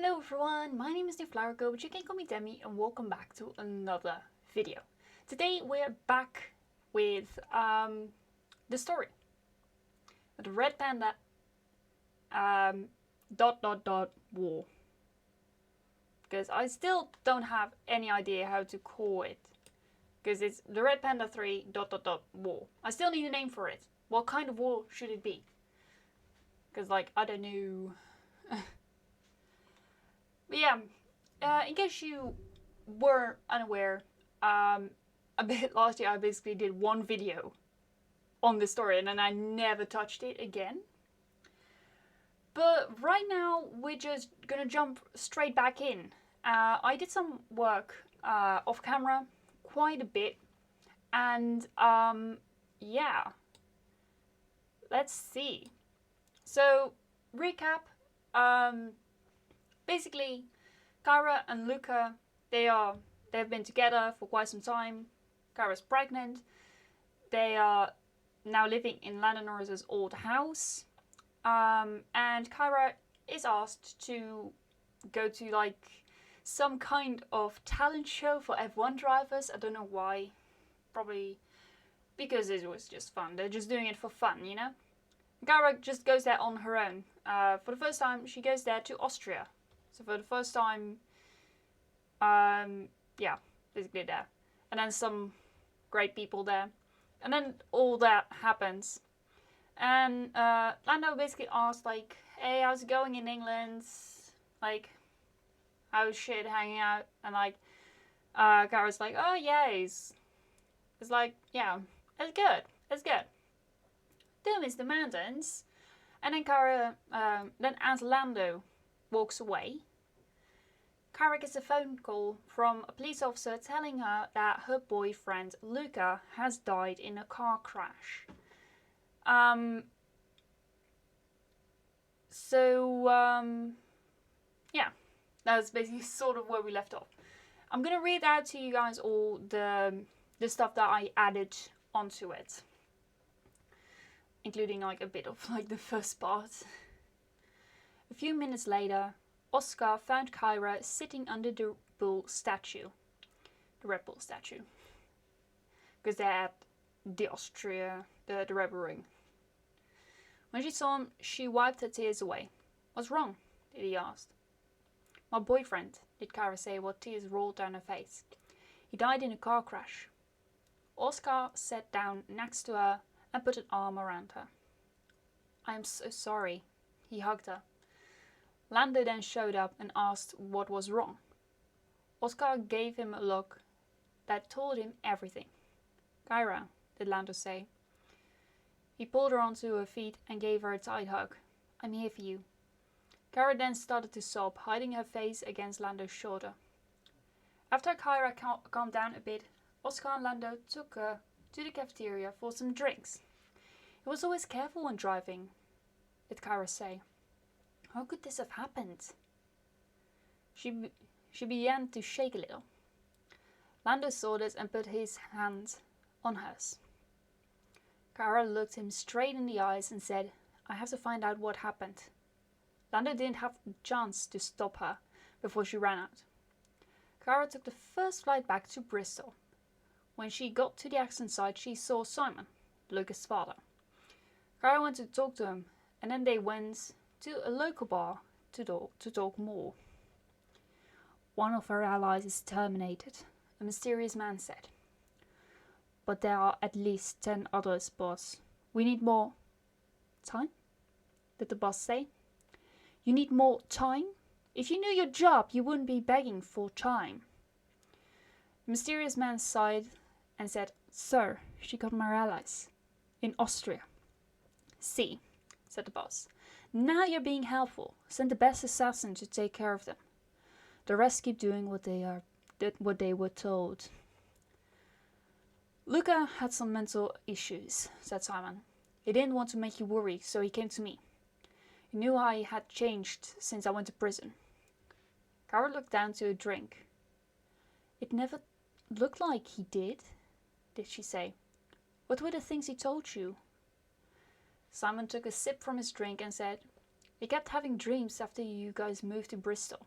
Hello everyone, my name is NewFlowerGirl, but you can call me Demi, and welcome back to another video. Today we're back with the story. The Red Panda war. Because I still don't have any idea how to call it. Because it's the Red Panda 3 ... war. I still need a name for it. What kind of war should it be? Because like, I don't know. But yeah, in case you were unaware, a bit last year I basically did one video on this story and then I never touched it again. But right now we're just gonna jump straight back in. I did some work off camera, quite a bit, and yeah, let's see. So recap. Basically, Kyra and Luca, they've been together for quite some time. Kyra's pregnant. They are now living in Landon old house. And Kyra is asked to go to like some kind of talent show for F1 drivers. I don't know why. Probably because it was just fun. They're just doing it for fun, you know? Kyra just goes there on her own. For the first time, she goes there to Austria. So for the first time, yeah, basically there. And then some great people there. And then all that happens. And Lando basically asked like, hey, how's it going in England? Like, how's shit hanging out? And like, Kyra's like, oh yeah, it's like, yeah, it's good. It's good. Don't miss the mountains. And then Kyra, then as Lando walks away, Kyra gets a phone call from a police officer telling her that her boyfriend Luca has died in a car crash. Yeah, that's basically sort of where we left off. I'm gonna read out to you guys all the stuff that I added onto it, including like a bit of like the first part. A few minutes later, Oscar found Kyra sitting under the Bull statue. The Red Bull statue. Because they're at the Red Bull Ring. When she saw him, she wiped her tears away. What's wrong? Did he ask. My boyfriend, did Kyra say while tears rolled down her face. He died in a car crash. Oscar sat down next to her and put an arm around her. I am so sorry. He hugged her. Lando then showed up and asked what was wrong. Oscar gave him a look that told him everything. Kyra, did Lando say. He pulled her onto her feet and gave her a tight hug. I'm here for you. Kyra then started to sob, hiding her face against Lando's shoulder. After Kyra calmed down a bit, Oscar and Lando took her to the cafeteria for some drinks. He was always careful when driving, did Kyra say. How could this have happened? She began to shake a little. Lando saw this and put his hand on hers. Kyra looked him straight in the eyes and said, I have to find out what happened. Lando didn't have the chance to stop her before she ran out. Kyra took the first flight back to Bristol. When she got to the accident site, she saw Simon, Lucas' father. Kyra went to talk to him, and then they went to a local bar to talk more. One of our allies is terminated, a mysterious man said. But there are at least 10 others, boss. We need more time? Did the boss say? You need more time? If you knew your job, you wouldn't be begging for time. The mysterious man sighed and said, Sir, she got more allies. In Austria. See, said the boss. Now you're being helpful. Send the best assassin to take care of them. The rest keep doing what they were told. Luca had some mental issues, said Simon. He didn't want to make you worry, so he came to me. He knew I had changed since I went to prison. Kyra looked down to a drink. It never looked like he did she say. What were the things he told you? Simon took a sip from his drink and said, He kept having dreams after you guys moved to Bristol.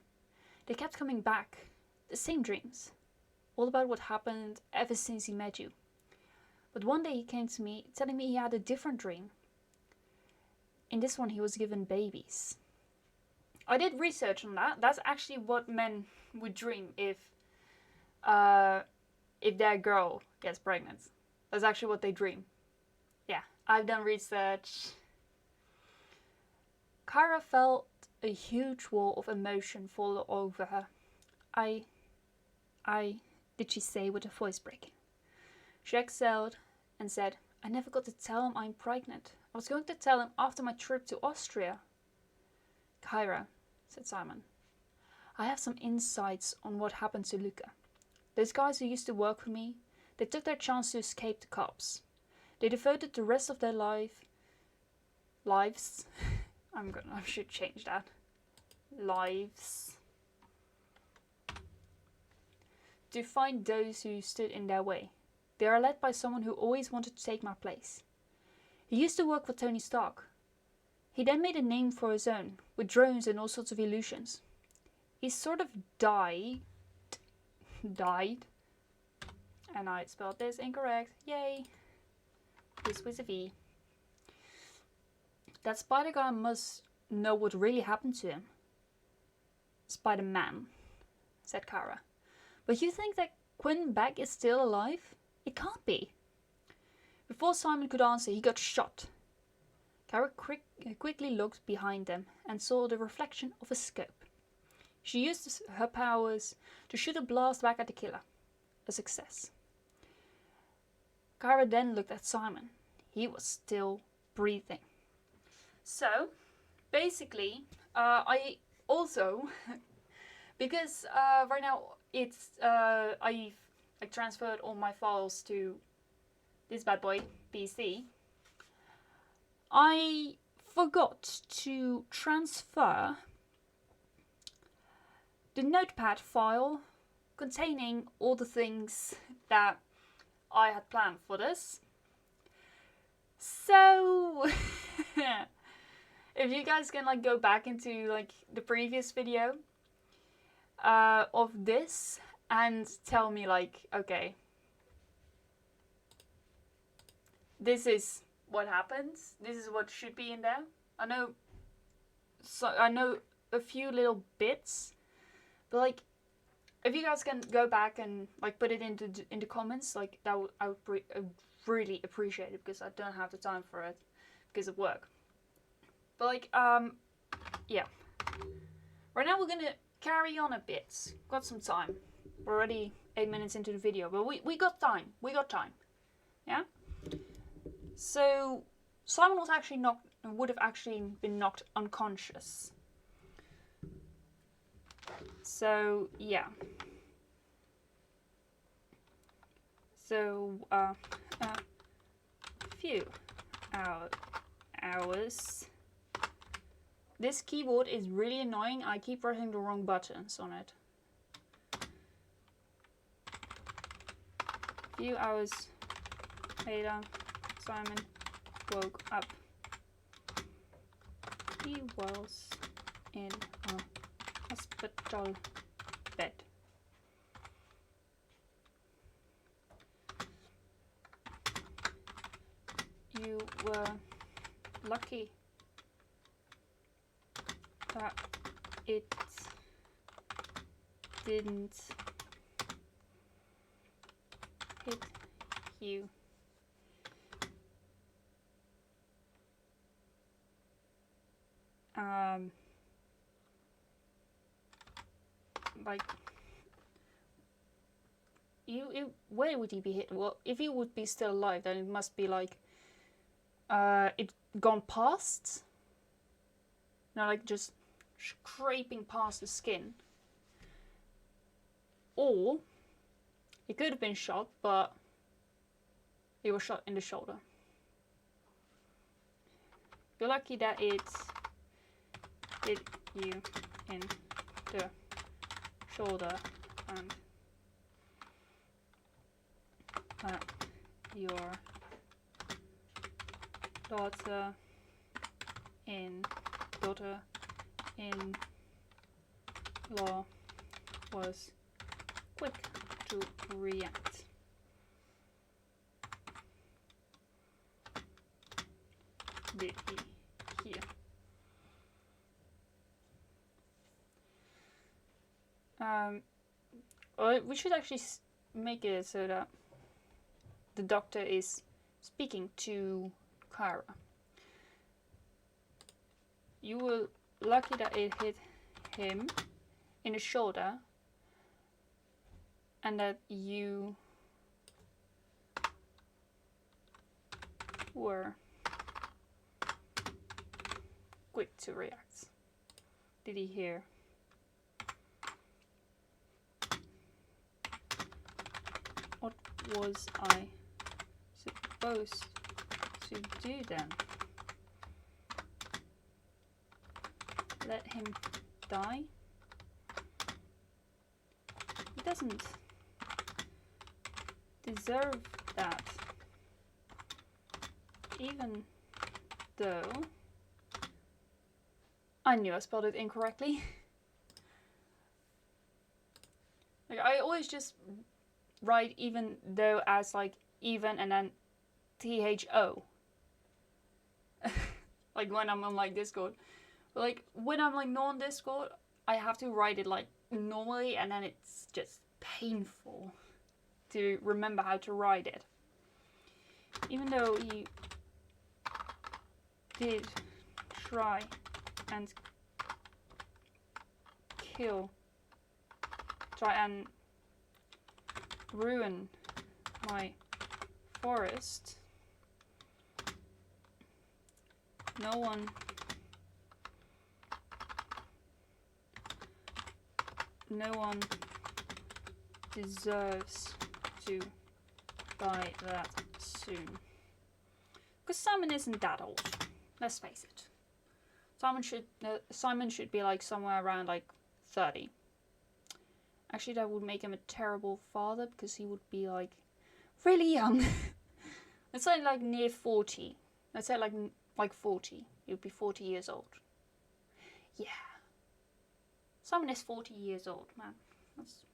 They kept coming back. The same dreams. All about what happened ever since he met you. But one day he came to me telling me he had a different dream. In this one he was given babies. I did research on that. That's actually what men would dream if their girl gets pregnant. That's actually what they dream. Yeah, I've done research. Kyra felt a huge wall of emotion fall over her. Did she say with a voice break. She exhaled and said, I never got to tell him I'm pregnant. I was going to tell him after my trip to Austria. Kyra, said Simon, I have some insights on what happened to Luca. Those guys who used to work for me, they took their chance to escape the cops. They devoted the rest of their lives. I should change that. Lives. To find those who stood in their way. They are led by someone who always wanted to take my place. He used to work for Tony Stark. He then made a name for his own, with drones and all sorts of illusions. He sort of died, and I spelled this incorrect, yay, this was a V. That Spider guy must know what really happened to him. Spider-Man, said Kara. But you think that Quinn Beck is still alive? It can't be. Before Simon could answer, he got shot. Kara quickly looked behind them and saw the reflection of a scope. She used her powers to shoot a blast back at the killer. A success. Kara then looked at Simon. He was still breathing. So, basically, I also, because right now it's I transferred all my files to this bad boy PC. I forgot to transfer the notepad file containing all the things that I had planned for this. So if you guys can like go back into like the previous video of this and tell me like, okay, this is what happens, this is what should be in there. I know a few little bits, but like if you guys can go back and like put it into in the comments, like that I would really appreciate it, because I don't have the time for it because of work. But like yeah, right now we're gonna carry on a bit. Got some time. We're already 8 minutes into the video, but we got time. We got time. Yeah. So Simon was actually would have actually been knocked unconscious. So yeah. So a few hours. This keyboard is really annoying. I keep pressing the wrong buttons on it. A few hours later, Simon woke up. He was in a hospital bed. You were lucky that it didn't hit you. Like, where would he be hit? Well, if he would be still alive, then it must be like, it gone past. No, like just scraping past the skin. Or he could have been shot, but he was shot in the shoulder. You're lucky that it hit you in the shoulder and that your daughter in daughter-in-law was quick to react. Did he hear? We should actually make it so that the doctor is speaking to Kyra. You were lucky that it hit him in the shoulder and that you were quick to react. Did he hear? What was I supposed to do then? Let him die? He doesn't deserve that. Even though I knew I spelled it incorrectly. Like, I always just write even though as like even and then THO. Like when I'm on like Discord. But like when I'm like non-Discord, I have to write it like normally and then it's just painful to remember how to write it. Even though he did try and try and ruin my forest, no one deserves to die that soon. Because Simon isn't that old, let's face it. Simon should be like somewhere around like 30. Actually, that would make him a terrible father because he would be like really young. Let's say like near 40. Let's say like 40. He would be 40 years old. Yeah. Simon is 40 years old, man. That's...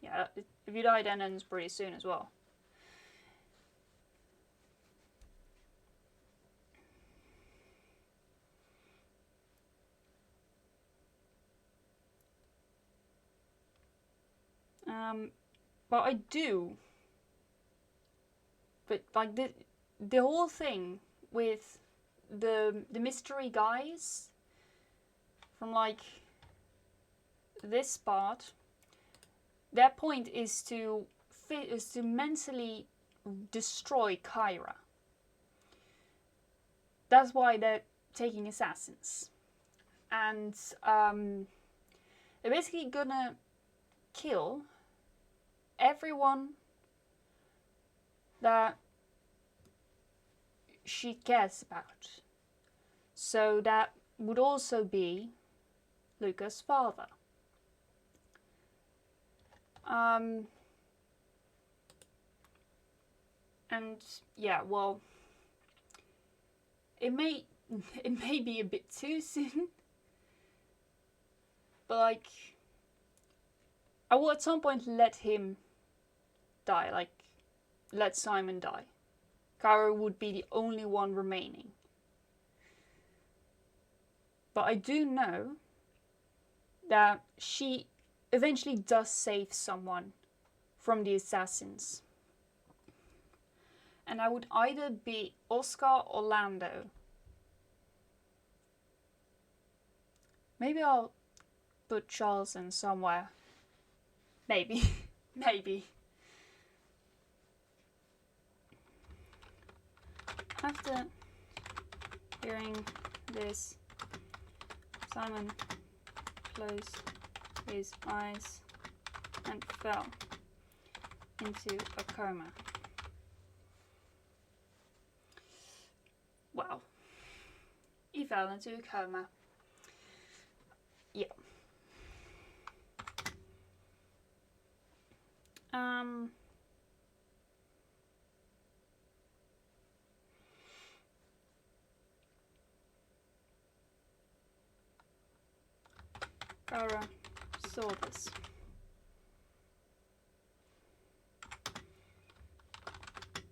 yeah, if you die then it's pretty soon as well. But I do. But like the whole thing with the mystery guys from like this part, their point is to mentally destroy Kyra. That's why they're taking assassins, and they're basically gonna kill everyone that she cares about. So that would also be Luca's father. And yeah, well, it may be a bit too soon, but like, I will at some point let him die, like, let Simon die. Kyra would be the only one remaining. But I do know that she eventually does save someone from the assassins. And I would either be Oscar or Lando. Maybe I'll put Charles in somewhere. Maybe. Maybe. After hearing this, Simon closed his eyes and fell into a coma. Wow. He fell into a coma. Yeah. Kara saw this.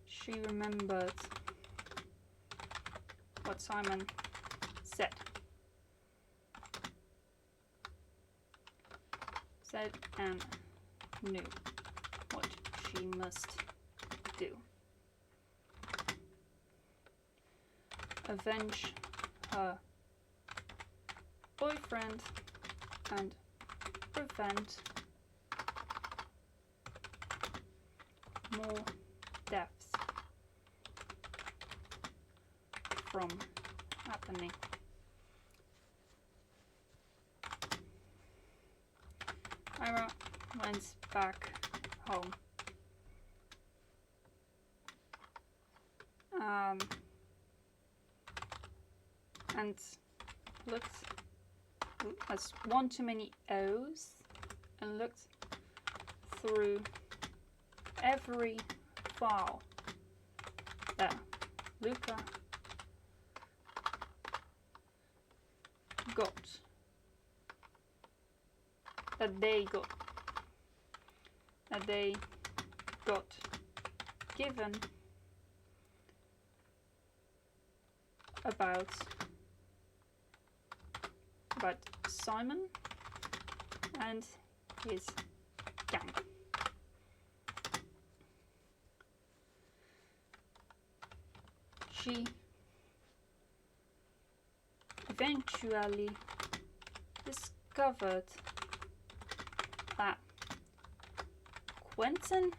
She remembered what Simon said. And knew what she must do. Avenge her boyfriend and prevent more deaths from happening. Ira went back home. And looked as one too many O's and looked through every file that Luca got. That they got given about Simon and his gang. She eventually discovered that Quentin,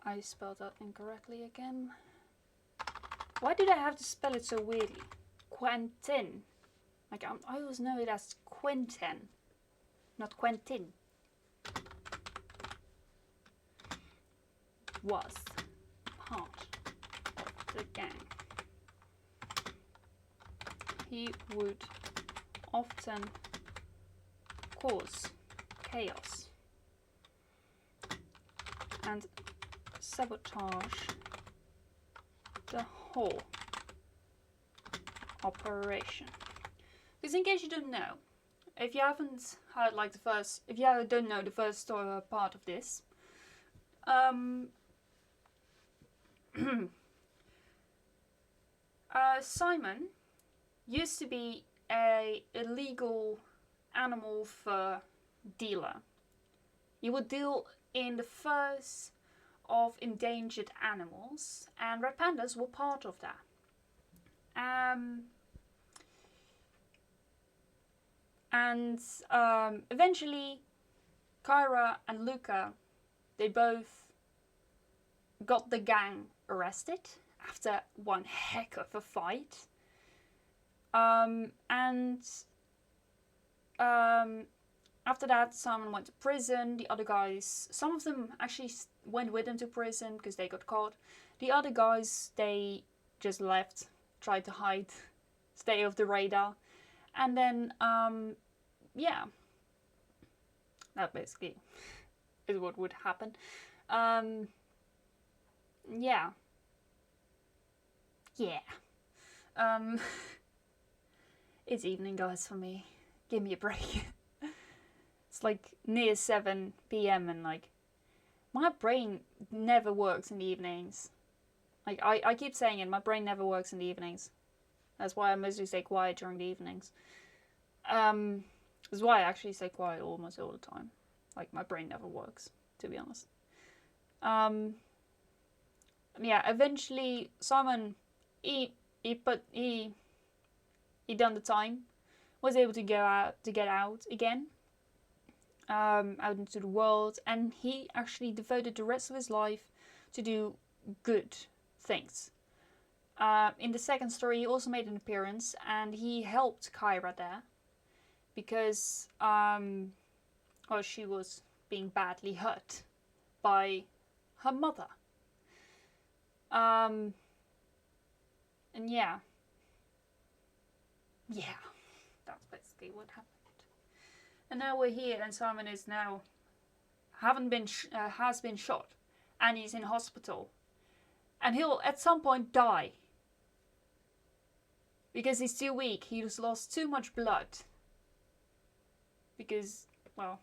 I spelled that incorrectly again. Why did I have to spell it so weirdly? Quentin. Like, I always know it as Quentin, not Quentin. Was part of the gang. He would often cause chaos and sabotage the whole operation. Because in case you don't know, if you haven't heard like if you don't know the first part of this, Simon used to be a illegal animal fur dealer. He would deal in the furs of endangered animals, and red pandas were part of that. Eventually, Kyra and Luca, they both got the gang arrested after one heck of a fight. After that, Simon went to prison. The other guys, some of them actually went with him to prison because they got caught. The other guys, they just left, tried to hide, stay off the radar. And then, yeah, that basically is what would happen. Yeah. It's evening, guys, for me. Give me a break. It's like near 7 p.m. and like my brain never works in the evenings. Like I keep saying it, my brain never works in the evenings. That's why I mostly stay quiet during the evenings. That's why I actually stay quiet almost all the time. Like my brain never works, to be honest. Yeah, eventually Simon he done the time, was able to get out again, out into the world, and he actually devoted the rest of his life to do good things. In the second story, he also made an appearance, and he helped Kyra there because she was being badly hurt by her mother. And yeah, that's basically what happened. And now we're here, and Simon is now has been shot, and he's in hospital, and he'll at some point die because he's too weak. He's lost too much blood, because, well,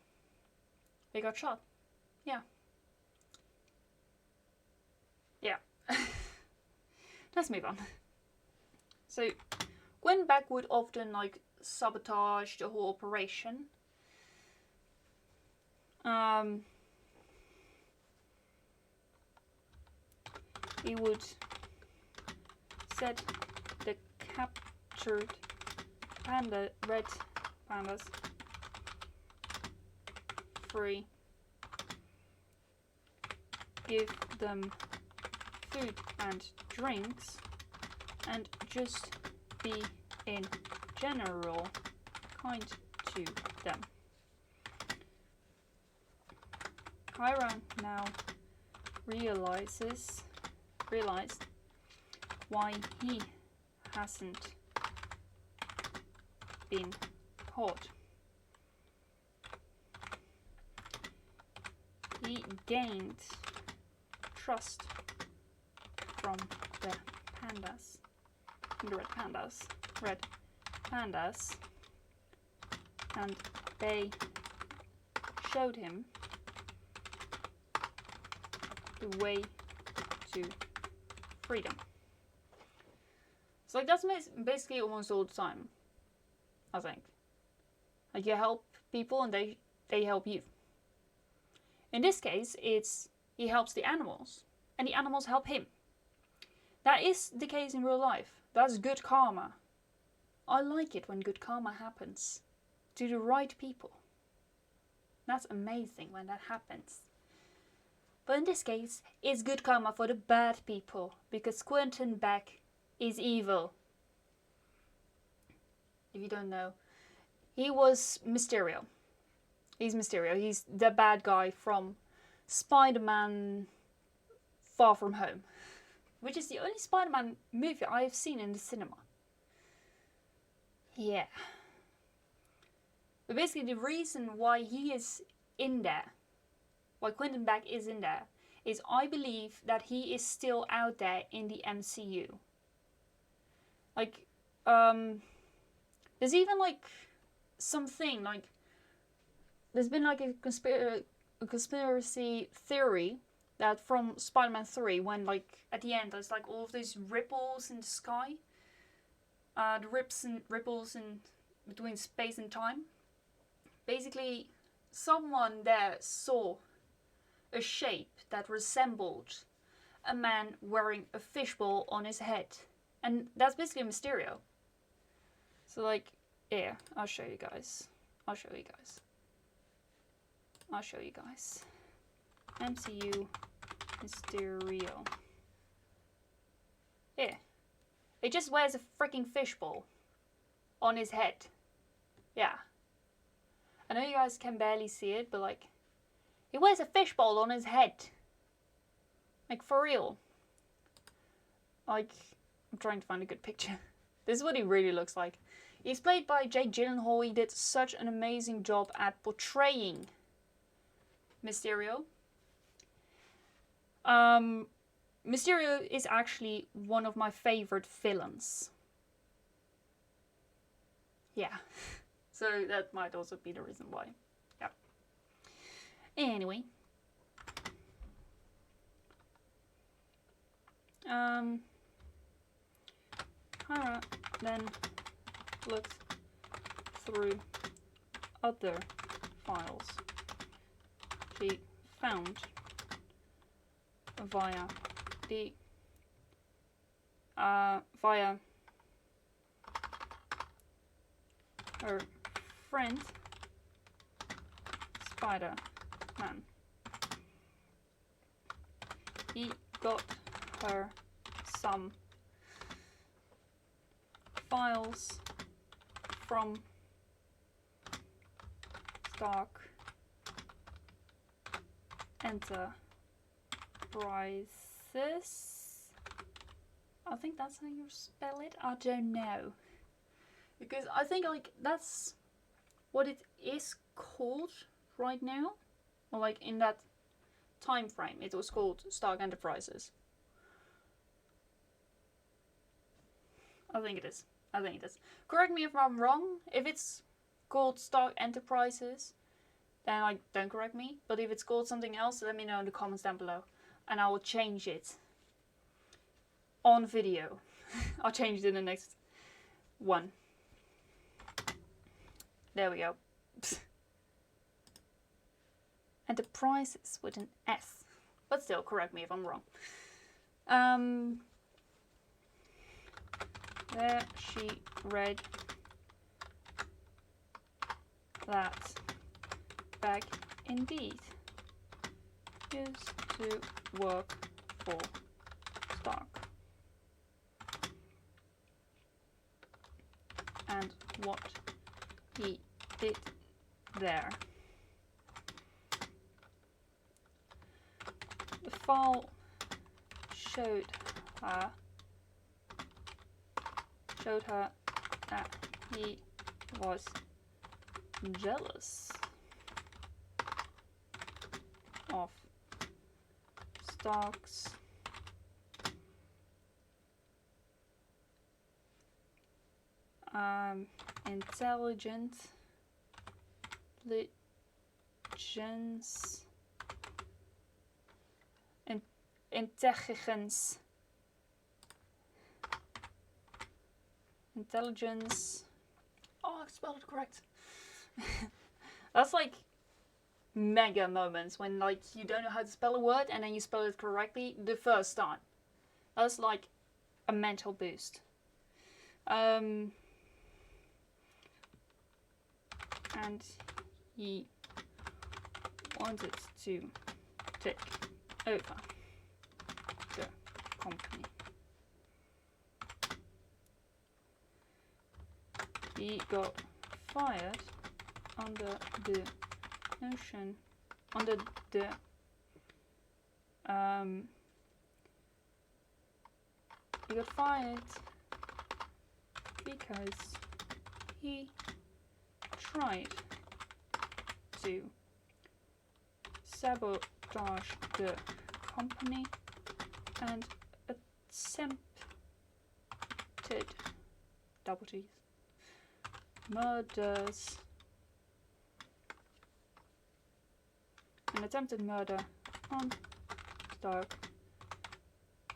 they got shot. Yeah. Yeah. Let's move on. So, Gwen Beck would often, like, sabotage the whole operation. He would set the captured red pandas free, give them food and drinks, and just be in general kind to them. Chiron now realized why he hasn't been caught. He gained trust from the red pandas, and they showed him the way to freedom. So like that's basically almost all the time, I think. Like you help people and they help you. In this case, it's he helps the animals and the animals help him. That is the case in real life. That's good karma. I like it when good karma happens to the right people. That's amazing when that happens. But in this case, it's good karma for the bad people, because Quentin Beck is evil. If you don't know, he was Mysterio. He's Mysterio. He's the bad guy from Spider-Man Far From Home, which is the only Spider-Man movie I have seen in the cinema. Yeah. But basically the reason why he is in there, why Quentin Beck is in there, is I believe that he is still out there in the MCU. Like, there's even like something like, there's been like a conspiracy theory that from Spider-Man 3, when like at the end there's like all of these ripples in the sky, the ripples in between space and time. Basically, someone there saw a shape that resembled a man wearing a fishbowl on his head, and that's basically Mysterio. So like, yeah, I'll show you guys. MCU Mysterio. Yeah. He just wears a freaking fishbowl on his head. Yeah. I know you guys can barely see it, but like, he wears a fishbowl on his head. Like, for real. Like, I'm trying to find a good picture. This is what he really looks like. He's played by Jake Gyllenhaal. He did such an amazing job at portraying Mysterio. Mysterio is actually one of my favorite villains. Yeah. So that might also be the reason why. Yeah. Anyway. Kara then looked through other files she found via her friend Spider-Man. He got her some files from Stark Enterprises. I think that's how you spell it. I don't know. Because I think like that's what it is called right now. Or like in that time frame it was called Stark Enterprises. I think it is. Correct me if I'm wrong. If it's called Stark Enterprises, then like don't correct me. But if it's called something else, let me know in the comments down below, and I will change it on video. I'll change it in the next one. There we go. Enterprises with an S, but still correct me if I'm wrong. There she read that bag indeed used to work for Stark. And what he did there. The file showed her that he was jealous of Stark's intelligence intelligence. Oh, I spelled it correct. That's like mega moments when like you don't know how to spell a word and then you spell it correctly the first time. That's like a mental boost. And he wanted to take over the company. He got fired under the notion, under the he got fired because he tried to sabotage the company and attempted double T's murders. An attempted murder on Stark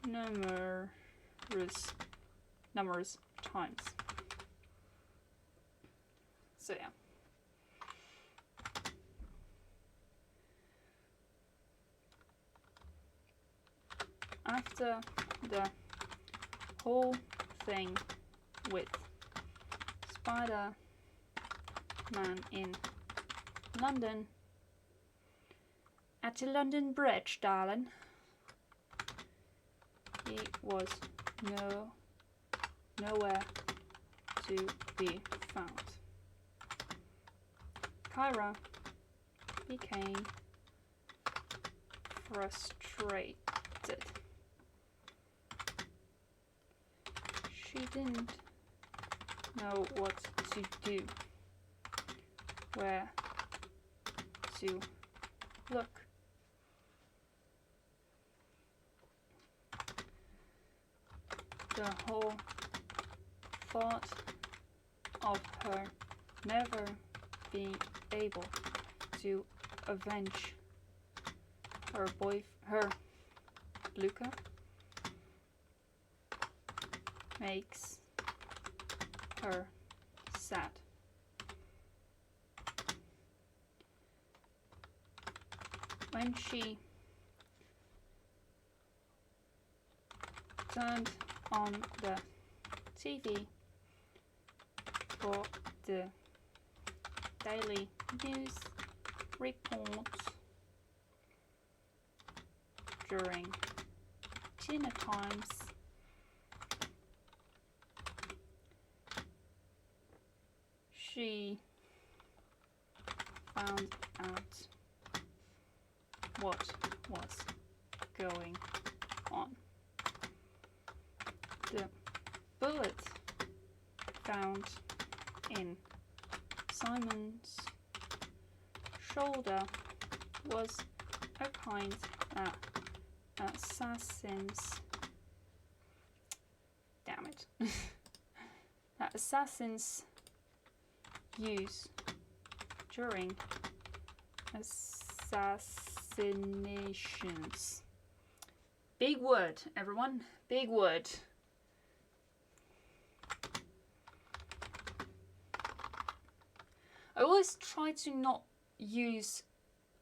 numerous times. So yeah. After the whole thing with Spider-Man in London, at the London Bridge, darling, he was nowhere to be found. Kyra became frustrated. She didn't know what to do, where to look. The whole thought of her never being able to avenge her Luca makes her sad. When she turned on the TV for the daily news reports during dinner times, she found out what was going on. The bullet found in Simon's shoulder was a kind that assassins that assassins use during assassinations. Big word, everyone. Big word. I always try to not use,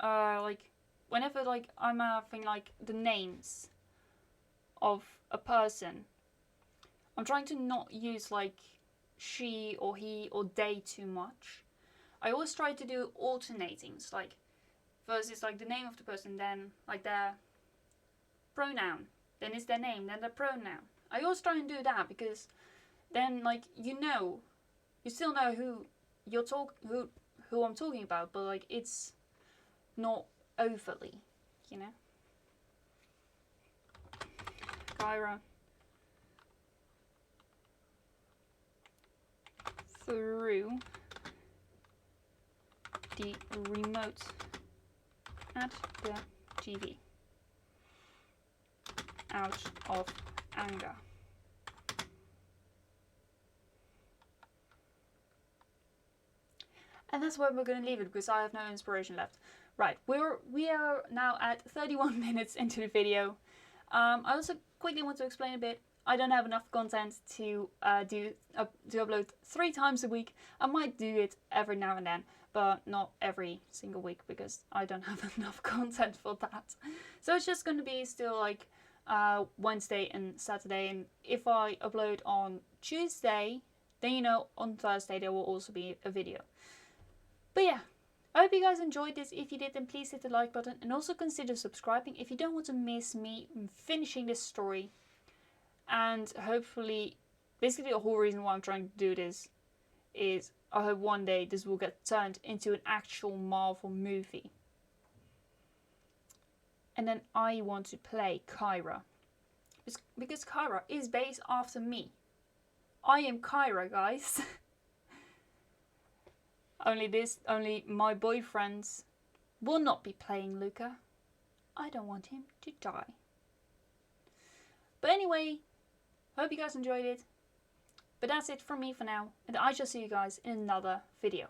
like, whenever, like, I'm having, like, the names of a person, I'm trying to not use, like, she or he or they too much. I always try to do alternating. So, like, first it's, like, the name of the person, then, like, their pronoun, then it's their name, then their pronoun. I always try and do that because then, like, you still know who who I'm talking about, but, like, it's not overly, you know. Kyra through the remote at the TV out of anger. And that's where we're going to leave it because I have no inspiration left. Right, we are now at 31 minutes into the video. I also quickly want to explain a bit. I don't have enough content to upload 3 times a week. I might do it every now and then, but not every single week because I don't have enough content for that. So it's just going to be still like Wednesday and Saturday. And if I upload on Tuesday, then, you know, on Thursday there will also be a video. But yeah, I hope you guys enjoyed this. If you did, then please hit the like button and also consider subscribing if you don't want to miss me finishing this story. And hopefully, basically the whole reason why I'm trying to do this is I hope one day this will get turned into an actual Marvel movie. And then I want to play Kyra. Because Kyra is based after me. I am Kyra, guys. Only my boyfriends will not be playing Luca. I don't want him to die. But anyway, hope you guys enjoyed it. But that's it from me for now, and I shall see you guys in another video.